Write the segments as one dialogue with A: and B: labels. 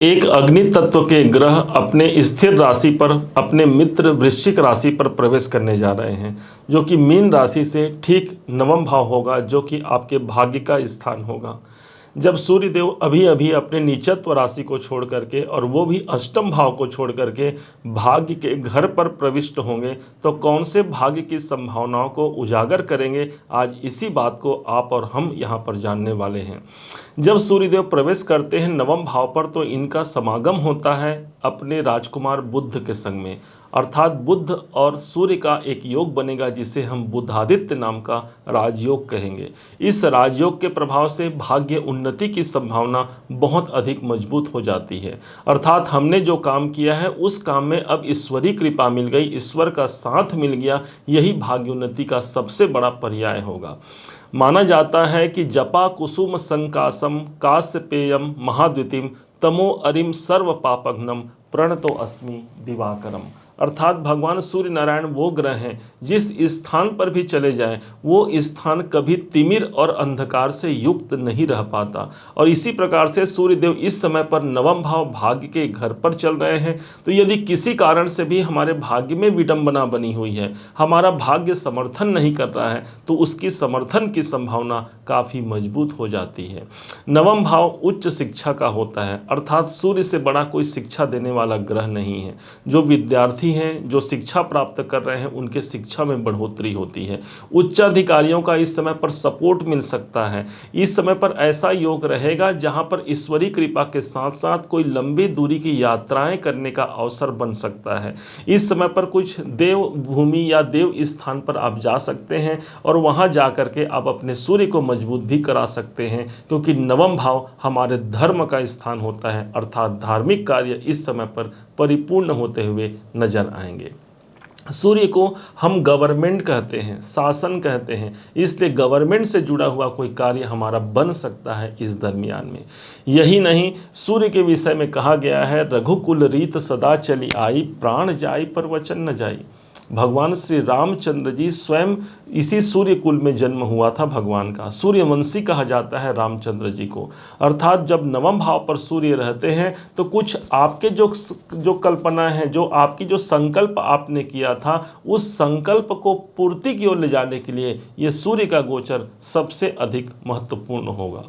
A: एक अग्नि तत्व के ग्रह अपने स्थिर राशि पर अपने मित्र वृश्चिक राशि पर प्रवेश करने जा रहे हैं, जो कि मीन राशि से ठीक नवम भाव होगा, जो कि आपके भाग्य का स्थान होगा। जब सूर्य देव अभी अभी अपने नीचत्व राशि को छोड़ करके और वो भी अष्टम भाव को छोड़ करके भाग्य के घर पर प्रविष्ट होंगे, तो कौन से भाग्य की संभावनाओं को उजागर करेंगे, आज इसी बात को आप और हम यहाँ पर जानने वाले हैं। जब सूर्यदेव प्रवेश करते हैं नवम भाव पर, तो इनका समागम होता है अपने राजकुमार बुध के संग में, अर्थात बुध और सूर्य का एक योग बनेगा, जिसे हम बुधादित्य नाम का राजयोग कहेंगे। इस राजयोग के प्रभाव से भाग्य उन्नति की संभावना बहुत अधिक मजबूत हो जाती है, अर्थात हमने जो काम किया है उस काम में अब ईश्वरीय कृपा मिल गई, ईश्वर का साथ मिल गया, यही भाग्य उन्नति का सबसे बड़ा पर्याय होगा। माना जाता है कि जपा कुसुम संकासम काश्यपेयम महाद्युतिम तमो अरिम सर्व पापघ्नम प्रणतो अस्मि दिवाकरम, अर्थात भगवान सूर्य नारायण वो ग्रह हैं जिस स्थान पर भी चले जाएं, वो स्थान कभी तिमिर और अंधकार से युक्त नहीं रह पाता। और इसी प्रकार से सूर्यदेव इस समय पर नवम भाव भाग्य के घर पर चल रहे हैं, तो यदि किसी कारण से भी हमारे भाग्य में विडंबना बनी हुई है, हमारा भाग्य समर्थन नहीं कर रहा है, तो उसकी समर्थन की संभावना काफ़ी मजबूत हो जाती है। नवम भाव उच्च शिक्षा का होता है, अर्थात सूर्य से बड़ा कोई शिक्षा देने वाला ग्रह नहीं है। जो विद्यार्थी हैं, जो शिक्षा प्राप्त कर रहे हैं, उनके शिक्षा में बढ़ोतरी होती है। उच्चाधिकारियों का इस समय पर सपोर्ट मिल सकता है। इस समय पर ऐसा योग रहेगा जहां पर ईश्वरीय कृपा के साथ साथ कोई लंबी दूरी की यात्राएं करने का अवसर बन सकता है। इस समय पर कुछ देव भूमि या देव स्थान पर आप जा सकते हैं और वहां जाकर के आप अपने सूर्य को मजबूत भी करा सकते हैं, क्योंकि नवम भाव हमारे धर्म का स्थान होता है, अर्थात धार्मिक कार्य इस समय पर परिपूर्ण होते हुए नजर आएंगे। सूर्य को हम गवर्नमेंट कहते हैं, शासन कहते हैं, इसलिए गवर्नमेंट से जुड़ा हुआ कोई कार्य हमारा बन सकता है इस दरमियान में। यही नहीं, सूर्य के विषय में कहा गया है, रघुकुल रीत सदा चली आई, प्राण जाई पर वचन न जाई। भगवान श्री रामचंद्र जी स्वयं इसी सूर्य कुल में जन्म हुआ था भगवान का, सूर्यवंशी कहा जाता है रामचंद्र जी को। अर्थात जब नवम भाव पर सूर्य रहते हैं, तो कुछ आपके जो कल्पना है, जो आपकी जो संकल्प आपने किया था, उस संकल्प को पूर्ति की ओर ले जाने के लिए ये सूर्य का गोचर सबसे अधिक महत्वपूर्ण होगा।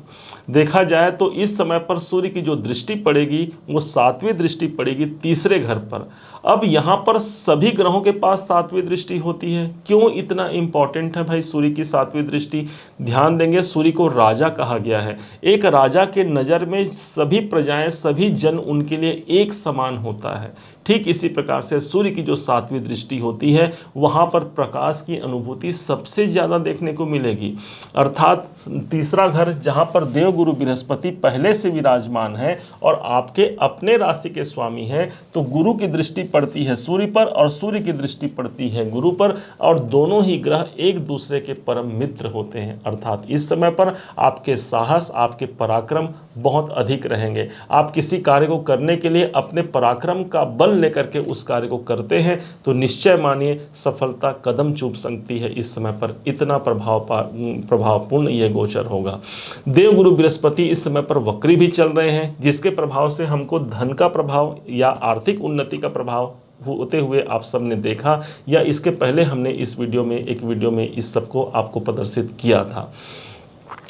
A: देखा जाए तो इस समय पर सूर्य की जो दृष्टि पड़ेगी वो सातवीं दृष्टि पड़ेगी तीसरे घर पर। अब यहाँ पर सभी ग्रहों के पास सातवीं दृष्टि होती है। क्यों इतना इंपॉर्टेंट है भाई सूर्य की सातवीं दृष्टि? ध्यान देंगे, सूर्य को राजा कहा गया है। एक राजा के नज़र में सभी प्रजाएं, सभी जन उनके लिए एक समान होता है। ठीक इसी प्रकार से सूर्य की जो सातवीं दृष्टि होती है, वहाँ पर प्रकाश की अनुभूति सबसे ज़्यादा देखने को मिलेगी। अर्थात तीसरा घर जहाँ पर देवगुरु बृहस्पति पहले से विराजमान है और आपके अपने राशि के स्वामी हैं, तो गुरु की दृष्टि पड़ती है सूर्य पर और सूर्य की दृष्टि पड़ती है गुरु पर, और दोनों ही ग्रह एक दूसरे के परम मित्र होते हैं। अर्थात इस समय पर आपके साहस, आपके पराक्रम बहुत अधिक रहेंगे। आप किसी कार्य को करने के लिए अपने पराक्रम का बल लेकर के उस कार्य को करते हैं, तो निश्चय मानिए सफलता कदम चूम सकती है। इस समय पर इतना प्रभावपूर्ण यह गोचर होगा। देवगुरु बृहस्पति इस समय पर वक्री भी चल रहे हैं, जिसके प्रभाव से हमको धन का प्रभाव या आर्थिक उन्नति का प्रभाव होते हुए आप सबने देखा, या इसके पहले हमने एक वीडियो में इस सबको आपको प्रदर्शित किया था।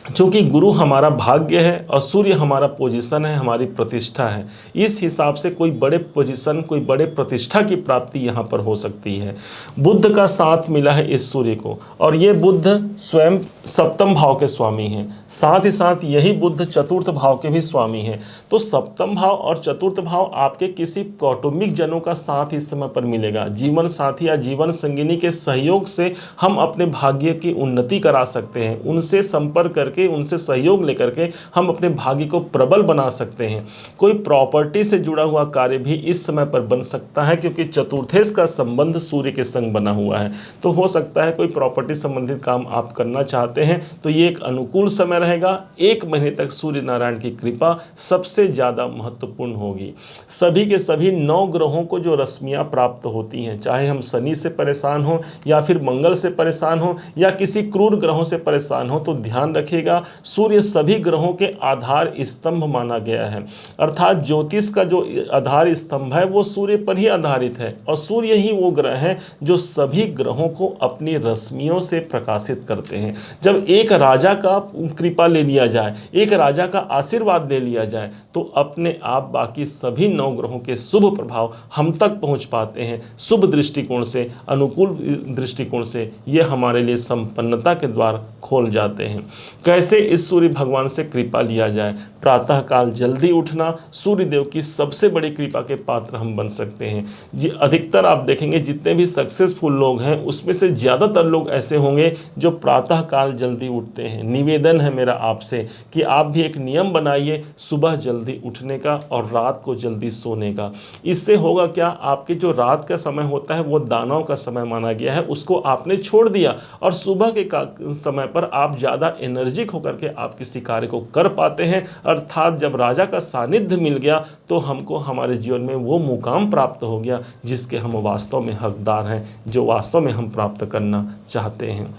A: चूँकि गुरु हमारा भाग्य है और सूर्य हमारा पोजीशन है, हमारी प्रतिष्ठा है, इस हिसाब से कोई बड़े पोजीशन, कोई बड़े प्रतिष्ठा की प्राप्ति यहाँ पर हो सकती है। बुध का साथ मिला है इस सूर्य को, और ये बुध स्वयं सप्तम भाव के स्वामी हैं, साथ ही साथ यही बुध चतुर्थ भाव के भी स्वामी हैं। तो सप्तम भाव और चतुर्थ भाव आपके किसी कौटुंबिक जनों का साथ इस समय पर मिलेगा। जीवन साथी या जीवन संगिनी के सहयोग से हम अपने भाग्य की उन्नति करा सकते हैं। उनसे संपर्क करके, उनसे सहयोग लेकर के हम अपने भाग्य को प्रबल बना सकते हैं। कोई प्रॉपर्टी से जुड़ा हुआ कार्य भी इस समय पर बन सकता है, क्योंकि चतुर्थेश का संबंध सूर्य के संग बना हुआ है। तो हो सकता है कोई प्रॉपर्टी संबंधित काम आप करना चाहते चाहते हैं तो ये एक अनुकूल समय रहेगा। 1 महीने तक सूर्य नारायण की कृपा सबसे ज़्यादा महत्वपूर्ण होगी। सभी के सभी 9 ग्रहों को जो रश्मियाँ प्राप्त होती हैं, चाहे हम शनि से परेशान हों या फिर मंगल से परेशान हों या किसी क्रूर ग्रहों से परेशान हो, तो ध्यान रखिएगा सूर्य सभी ग्रहों के आधार स्तंभ माना गया है। अर्थात ज्योतिष का जो आधार स्तंभ है वो सूर्य पर ही आधारित है और सूर्य ही वो ग्रह है जो सभी ग्रहों को अपनी रश्मियों से प्रकाशित करते हैं। जब एक राजा का कृपा ले लिया जाए, एक राजा का आशीर्वाद ले लिया जाए, तो अपने आप बाकी सभी 9 ग्रहों के शुभ प्रभाव हम तक पहुंच पाते हैं। शुभ दृष्टिकोण से, अनुकूल दृष्टिकोण से ये हमारे लिए संपन्नता के द्वार खोल जाते हैं। कैसे इस सूर्य भगवान से कृपा लिया जाए? प्रातःकाल जल्दी उठना सूर्य देव की सबसे बड़ी कृपा के पात्र हम बन सकते हैं। जी, अधिकतर आप देखेंगे जितने भी सक्सेसफुल लोग हैं उसमें से ज़्यादातर लोग ऐसे होंगे जो प्रातःकाल जल्दी उठते हैं। निवेदन है मेरा आपसे कि आप भी एक नियम बनाइए सुबह जल्दी उठने का और रात को जल्दी सोने का। इससे होगा क्या, आपके जो रात का समय होता है वो दानव का समय माना गया है, उसको आपने छोड़ दिया और सुबह के समय पर आप ज़्यादा एनर्जिक होकर के आप किसी कार्य को कर पाते हैं। अर्थात जब राजा का सानिध्य मिल गया तो हमको हमारे जीवन में वो मुकाम प्राप्त हो गया जिसके हम वास्तव में हकदार हैं, जो वास्तव में हम प्राप्त करना चाहते हैं।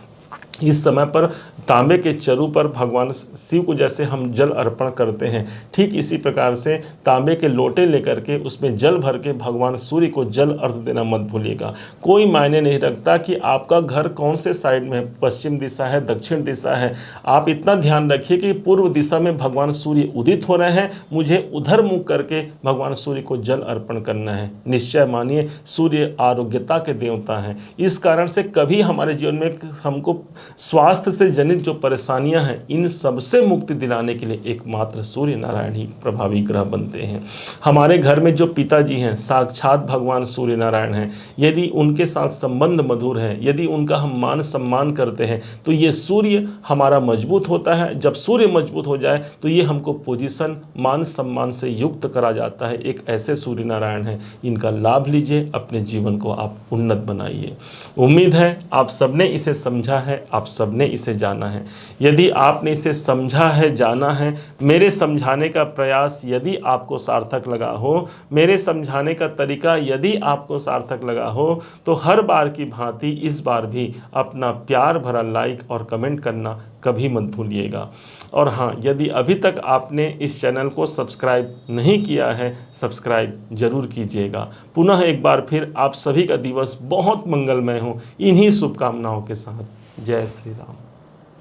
A: इस समय पर तांबे के चरु पर भगवान शिव को जैसे हम जल अर्पण करते हैं, ठीक इसी प्रकार से तांबे के लोटे लेकर के उसमें जल भर के भगवान सूर्य को जल अर्घ देना मत भूलिएगा। कोई मायने नहीं रखता कि आपका घर कौन से साइड में है, पश्चिम दिशा है, दक्षिण दिशा है। आप इतना ध्यान रखिए कि पूर्व दिशा में भगवान सूर्य उदित हो रहे हैं, मुझे उधर मुँह करके भगवान सूर्य को जल अर्पण करना है। निश्चय मानिए सूर्य आरोग्यता के देवता हैं। इस कारण से कभी हमारे जीवन में हमको स्वास्थ्य से जनित जो परेशानियां हैं इन सबसे मुक्ति दिलाने के लिए एकमात्र सूर्य नारायण ही प्रभावी ग्रह बनते हैं। हमारे घर में जो पिताजी हैं साक्षात भगवान सूर्य नारायण हैं। यदि उनके साथ संबंध मधुर है, यदि उनका हम मान सम्मान करते हैं तो ये सूर्य हमारा मजबूत होता है। जब सूर्य मजबूत हो जाए तो ये हमको पोजीशन मान सम्मान से युक्त करा जाता है। एक ऐसे सूर्य नारायण हैं, इनका लाभ लीजिए, अपने जीवन को आप उन्नत बनाइए। उम्मीद है आप सबने इसे समझा है, आप सबने इसे जाना है। यदि आपने इसे समझा है, जाना है, मेरे समझाने का प्रयास यदि आपको सार्थक लगा हो, मेरे समझाने का तरीका यदि आपको सार्थक लगा हो, तो हर बार की भांति इस बार भी अपना प्यार भरा लाइक और कमेंट करना कभी मत भूलिएगा। और हाँ, यदि अभी तक आपने इस चैनल को सब्सक्राइब नहीं किया है, सब्सक्राइब जरूर कीजिएगा। पुनः एक बार फिर आप सभी का दिवस बहुत मंगलमय हो, इन्हीं शुभकामनाओं के साथ। जय श्री राम।